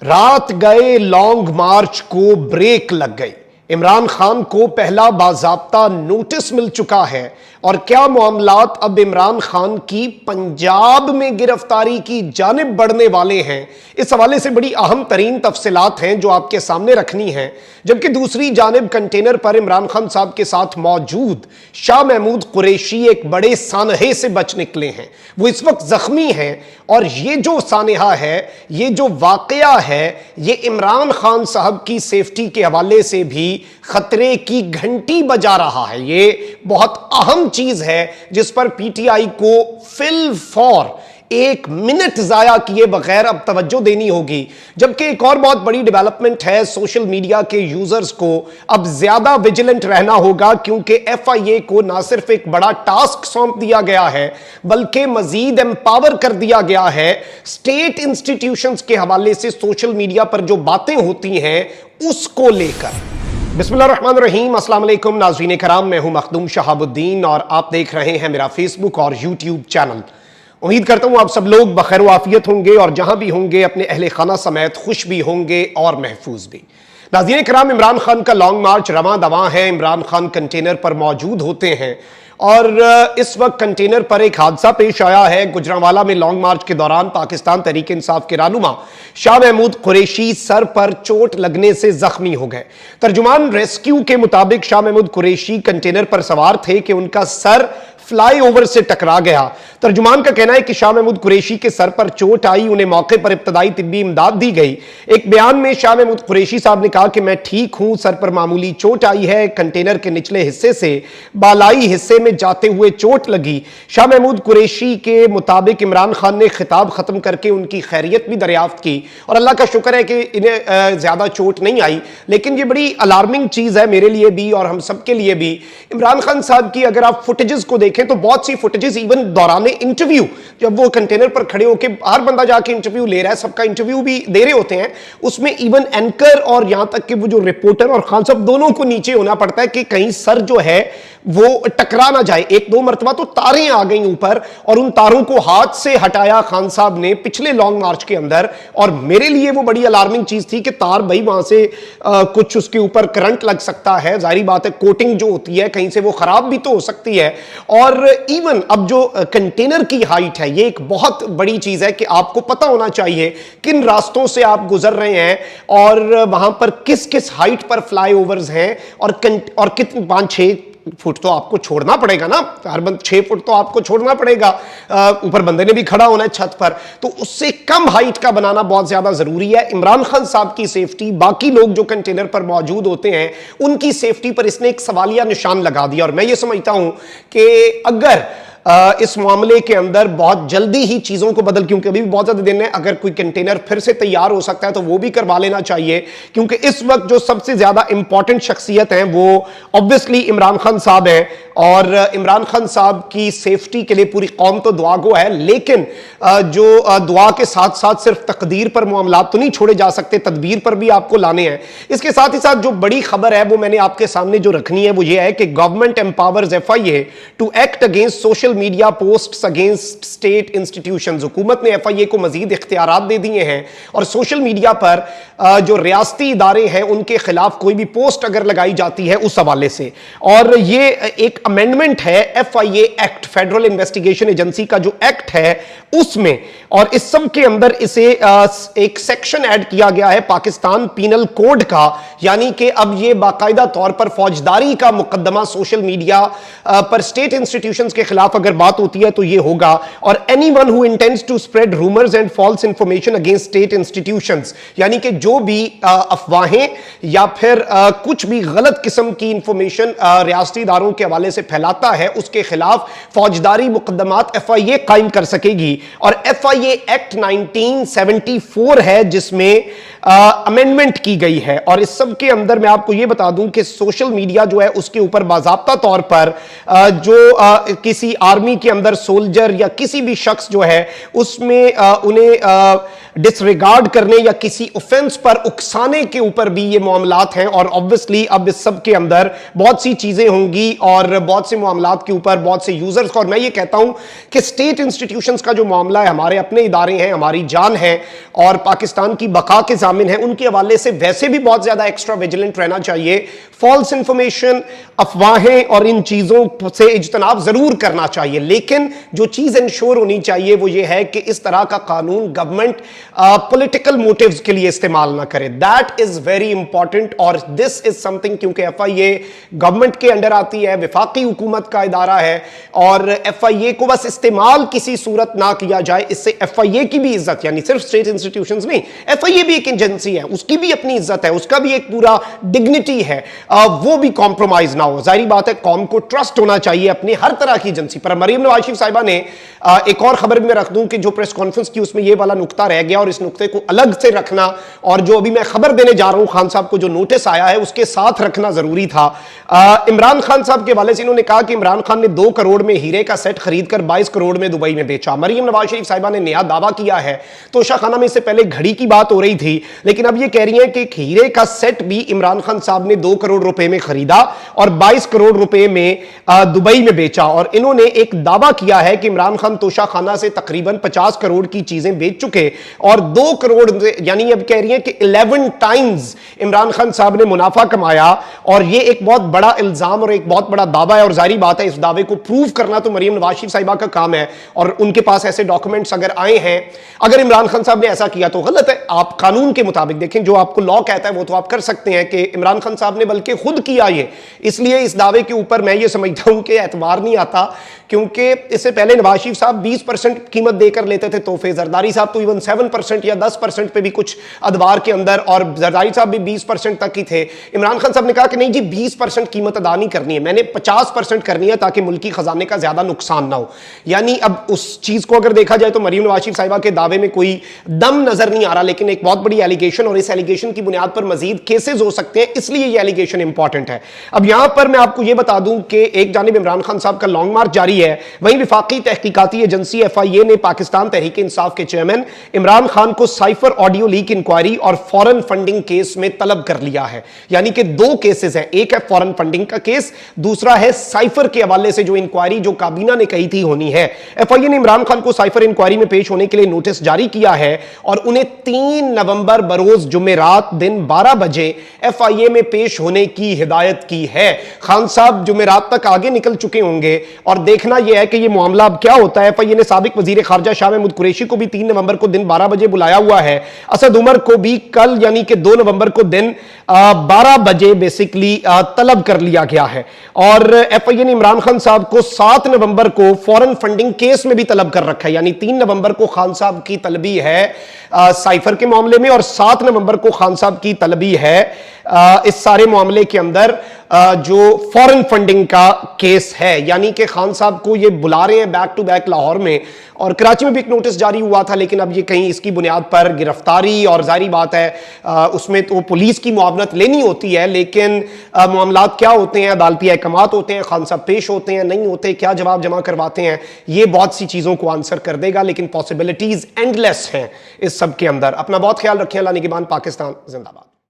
रात गए लॉन्ग मार्च को ब्रेक लग गई। इमरान खान को पहला बाज़ाब्ता नोटिस मिल चुका है। और क्या मामलात अब इमरान खान की पंजाब में गिरफ्तारी की जानिब बढ़ने वाले हैं, इस हवाले से बड़ी अहम तरीन तफसीलात हैं जो आपके सामने रखनी हैं। जबकि दूसरी जानिब कंटेनर पर इमरान खान साहब के साथ मौजूद शाह महमूद कुरैशी एक बड़े सानहे से बच निकले हैं। वो इस वक्त जख्मी हैं और ये जो सानहा है, ये जो वाकया है, ये इमरान खान साहब की सेफ्टी के हवाले से भी खतरे की घंटी बजा रहा है। ये बहुत अहम चीज है जिस पर पीटीआई को फिल फॉर एक मिनट जाया किए बगैर अब तवज्जो देनी होगी। जबकि एक और बहुत बड़ी डेवलपमेंट है, सोशल मीडिया के यूजर्स को अब ज्यादा विजिलेंट रहना होगा, क्योंकि एफआईए को ना सिर्फ एक बड़ा टास्क सौंप दिया गया है बल्कि मजीद एम्पावर कर दिया गया है। स्टेट इंस्टीट्यूशंस के हवाले से सोशल मीडिया पर जो बातें होती हैं उसको लेकर। बिस्मिल्लाहिर्रहमानिर्रहीम, अस्सलाम वालेकुम नाज़रीन कराम, मैं हूं मखदूम शहाबुद्दीन और आप देख रहे हैं मेरा फेसबुक और यूट्यूब चैनल। उम्मीद करता हूं आप सब लोग बखैर वाफियत होंगे और जहां भी होंगे अपने अहले खाना समेत खुश भी होंगे और महफूज भी। नाज़रीन कराम, इमरान खान का लॉन्ग मार्च रवां दवां है। इमरान खान कंटेनर पर मौजूद होते हैं और इस वक्त कंटेनर पर एक हादसा पेश आया है। गुजरांवाला में लॉन्ग मार्च के दौरान पाकिस्तान तहरीक इंसाफ के रहनुमा शाह महमूद कुरैशी सर पर चोट लगने से जख्मी हो गए। तर्जुमान रेस्क्यू के मुताबिक शाह महमूद कुरैशी कंटेनर पर सवार थे कि उनका सर फ्लाईओवर से टकरा गया। तर्जुमान का कहना है कि शाह महमूद कुरैशी के सर पर चोट आई, उन्हें मौके पर इब्तदाई तिब्बी इमदाद दी गई। एक बयान में शाह महमूद कुरैशी साहब ने कहा कि मैं ठीक हूं, सर पर मामूली चोट आई है, कंटेनर के निचले हिस्से से बालाई हिस्से में जाते हुए चोट लगी। शाह महमूद कुरैशी के मुताबिक इमरान खान ने खिताब खत्म करके उनकी खैरियत भी दरियाफ्त की और अल्लाह का शुक्र है कि इन्हें ज्यादा चोट नहीं आई। लेकिन यह बड़ी अलार्मिंग चीज है मेरे लिए भी और हम सबके लिए भी। इमरान खान साहब की अगर आप फुटेजेस को देखें तो बहुत सी फुटेजेस इवन दौरान इंटरव्यू, जब वो कंटेनर पर खड़े होकर हर बंदा जाके इंटरव्यू ले रहा है, सबका इंटरव्यू भी दे रहे होते हैं, उसमें इवन एंकर और यहां तक कि वो जो रिपोर्टर और खान साहब दोनों को नीचे होना पड़ता है कि कहीं सर जो है वो टकरा ना जाए। एक दो मरतबा तो तारें आ गई ऊपर और उन तारों को हाथ से हटाया खान साहब ने पिछले लॉन्ग मार्च के अंदर। और मेरे लिए वो बड़ी अलार्मिंग चीज थी कि तार भाई वहां से कुछ उसके ऊपर करंट लग सकता है, जाहिर बात है कोटिंग जो होती है कहीं से वो खराब भी तो हो सकती है। और इवन अब जो कंटेनर की हाइट है, ये एक बहुत बड़ी चीज है कि आपको पता होना चाहिए किन रास्तों से आप गुजर रहे हैं और वहां पर किस किस हाइट पर फ्लाईओवर्स हैं और कितने 5-6 फुट तो आपको छोड़ना पड़ेगा ना, हर बंद 6 फुट तो आपको छोड़ना पड़ेगा। ऊपर बंदे ने भी खड़ा होना है छत पर, तो उससे कम हाइट का बनाना बहुत ज्यादा जरूरी है। इमरान खान साहब की सेफ्टी, बाकी लोग जो कंटेनर पर मौजूद होते हैं उनकी सेफ्टी पर इसने एक सवालिया निशान लगा दिया। और मैं ये समझता हूं कि अगर इस मामले के अंदर बहुत जल्दी ही चीजों को बदल, क्योंकि अभी भी बहुत ज्यादा दिन है, अगर कोई कंटेनर फिर से तैयार हो सकता है तो वो भी करवा लेना चाहिए। क्योंकि इस वक्त जो सबसे ज्यादा इंपॉर्टेंट शख्सियत है वो ऑब्वियसली इमरान खान साहब हैं और इमरान खान साहब की सेफ्टी के लिए पूरी कौम तो दुआ गो है, लेकिन जो दुआ के साथ साथ सिर्फ तकदीर पर मामलात तो नहीं छोड़े जा सकते, तदबीर पर भी आपको लाने हैं। इसके साथ ही साथ जो बड़ी खबर है वो मैंने आपके सामने जो रखनी है वो ये है कि government empowers FIA to act against social media posts against state institutions. हुकूमत ने एफआईए को मजीद इख्तियारात दे दिए हैं और सोशल मीडिया पर जो रियासती इदारे हैं उनके खिलाफ कोई भी पोस्ट अगर लगाई जाती है उस हवाले से। और ये एक अमेंडमेंट है FIA act, federal investigation agency का जो एक्ट है उसमें, और इस सब के अंदर इसे एक सेक्शन ऐड किया गया है पाकिस्तान पीनल कोड का, यानी कि अब ये बाकायदा तौर पर फौजदारी का मुकदमा सोशल मीडिया पर स्टेट इंस्टीट्यूशंस के खिलाफ अगर बात होती है तो ये होगा। और anyone who intends to spread rumours and false information against state institutions, यानी कि जो भी अफवाहें या फिर कुछ भी गलत किस्म की इंफॉर्मेशन रियासती इदारों के हवाले से फैलाता है उसके खिलाफ फौजदारी मुकदमात एफआईए कायम कर सकेगी। और एफआईए एक्ट 1974 है जिसमें अमेंडमेंट की गई है। और इस सब के अंदर मैं आपको यह बता दूं कि सोशल मीडिया जो है उसके ऊपर बाज़ाब्ता तौर पर जो किसी आर्मी के अंदर सोल्जर या किसी भी शख्स जो है उसमें उन्हें डिसरिगार्ड करने या किसी ऑफेंस पर उकसाने के ऊपर भी ये मामलात हैं। और ऑब्वियसली अब इस सब के अंदर बहुत सी चीजें होंगी और बहुत से मामलात के ऊपर बहुत से यूजर्स का। और मैं ये कहता हूं कि स्टेट इंस्टीट्यूशंस का जो मामला है, हमारे अपने इदारे हैं, हमारी जान है और पाकिस्तान की बका के जामिन हैं उनके हवाले से वैसे भी बहुत ज्यादा एक्स्ट्रा विजिलेंट रहना चाहिए। फॉल्स इंफॉर्मेशन, अफवाहें और इन चीजों से इज्तनाब जरूर करना चाहिए, लेकिन जो चीज इंश्योर होनी चाहिए वो ये है कि इस तरह का कानून गवर्नमेंट पॉलिटिकल मोटिव्स के लिए इस्तेमाल ना करे। That is very important. और दिस इज समथिंग, क्योंकि FIA गवर्नमेंट के अंडर आती है, विफाकी हुकूमत का इदारा है, और FIA को बस इस्तेमाल किसी सूरत ना किया जाए, इससे FIA की भी इज्जत, यानी सिर्फ स्टेट इंस्टीट्यूशंस नहीं, FIA भी एक एजेंसी है, उसकी भी अपनी इज्जत है, उसका भी एक पूरा डिग्निटी है, वो भी कॉम्प्रोमाइज ना हो। जाहिर बात है कौम को ट्रस्ट होना चाहिए अपनी हर तरह की एजेंसी पर। मरीम नवाज शरीफ साहिबा ने एक और खबर भी मैं रख दूं कि जो प्रेस कॉन्फ्रेंस की उसमें ये वाला नुक्ता रह गया, और इस नुक्ते को अलग से रखना, और जो अभी मैं खबर देने जा रहा हूं खान साहब को जो नोटिस आया है उसके साथ रखना जरूरी था। इमरान खान साहब के हवाले से इन्होंने कहा कि इमरान खान ने 2 करोड़ में हीरे का सेट खरीदकर 22 करोड़ में दुबई में बेचा। मरीम नवाज शरीफ साहिबा ने नया दावा किया है। तोशा खाना में इससे पहले घड़ी की बात हो रही थी, लेकिन अब ये कह रही है कि हीरे का सेट भी इमरान खान साहब ने 2 करोड़ रुपए में खरीदा और 22 करोड़ रुपए में दुबई में बेचा। और इन्होंने एक दावा किया है कि इमरान खान तोशा खाना से तकरीबन 50 करोड़ की चीजें बेच चुके, और 2 करोड़, यानी अब कह रही है कि 11 टाइम्स इमरान खान साहब ने मुनाफा कमाया। और यह एक बहुत बड़ा इल्जाम और एक बहुत बड़ा दावा है, और जाहिर बात है इस दावे को प्रूव करना तो मरीम नवाज शरीफ साहिबा का काम है, और उनके पास ऐसे डॉक्यूमेंट्स अगर आए हैं। अगर इमरान खान साहब ने ऐसा किया तो गलत है। आप कानून के मुताबिक देखें, जो आपको लॉ कहता है वो तो आप कर सकते हैं, कि इमरान खान साहब ने बल्कि खुद किया ये, इसलिए इस दावे के ऊपर मैं ये समझता हूं कि एतबार नहीं आता, क्योंकि इससे पहले नवाज शरीफ साहब 20% कीमत देकर लेते थे तोहफे, जरदारी साहब तो इवन 7% या 10% पे भी कुछ अदवार के अंदर, और जरदारी साहब भी 20% तक ही थे। इमरान खान साहब ने कहा कि नहीं जी 20% कीमत अदा नहीं करनी है, मैंने 50% करनी है ताकि मुल्की खजाने का ज्यादा नुकसान ना हो। यानी अब उस चीज को अगर देखा जाए तो मरीम नवाज शरीफ साहिबा के दावे में कोई दम नजर नहीं आ रहा, लेकिन एक बहुत बड़ी एलिगेशन, और इस एलिगेशन की बुनियाद पर मजीद केसेस हो सकते हैं, इसलिए ये एलिगेशन इंपॉर्टेंट है। अब यहां पर मैं आपको यह बता दूं कि एक जानिब इमरान खान साहब का लॉन्ग मार्च जारी है, वहीं विफाकी तहकीकाती एजेंसी FIA ने पाकिस्तान तहरीक इंसाफ के चेयरमैन इमरान खान को साइफर ऑडियो लीक इंक्वायरी और फॉरेन फंडिंग केस में तलब कर लिया है। यानी कि 2 केसेस हैं, एक है फॉरेन फंडिंग का केस, दूसरा है साइफर के हवाले से जो इंक्वायरी जो काबीना ने कही थी होनी है। FIA ने इमरान खान को साइफर इंक्वायरी में पेश होने के लिए नोटिस जारी किया है, और उन्हें 3 नवंबर बरोज जुमेरात दिन 12 बजे FIA में पेश होने की हिदायत की है। खान साहब जुमेरात तक आगे निकल चुके होंगे, और देखना यह है कि यह मामला अब क्या होता है। FIA ने साबिक वजीर खारजा शाह महमूद कुरैशी को भी 3 नवंबर को दिन 12 बजे बुलाया हुआ है। असद उमर को भी कल यानी कि 2 नवंबर को दिन 12 बजे बेसिकली तलब कर लिया गया है। और FIA ने इमरान खान साहब को 7 नवंबर को फॉरेन फंडिंग केस में भी तलब कर रखा है। यानी 3 नवंबर को खान साहब की तलबी है साइफर के मामले में, और 7 नवंबर को खान साहब की तलबी है इस सारे मामले के अंदर जो फॉरेन फंडिंग का केस है। यानी कि खान साहब को ये बुला रहे हैं बैक टू बैक लाहौर में, और कराची में भी एक नोटिस जारी हुआ था, लेकिन अब ये कहीं इसकी बुनियाद पर गिरफ्तारी, और जारी बात है उसमें तो पुलिस की मुआवनत लेनी होती है, लेकिन मामलात क्या होते हैं, अदालती अहकामात होते हैं, खान साहब पेश होते हैं नहीं होते, क्या जवाब जमा करवाते हैं, ये बहुत सी चीज़ों को आंसर कर देगा। लेकिन पॉसिबिलिटीज एंडलेस हैं इस सब के अंदर। अपना बहुत ख्याल रखें। अल्लाह निगहबान। पाकिस्तान जिंदाबाद।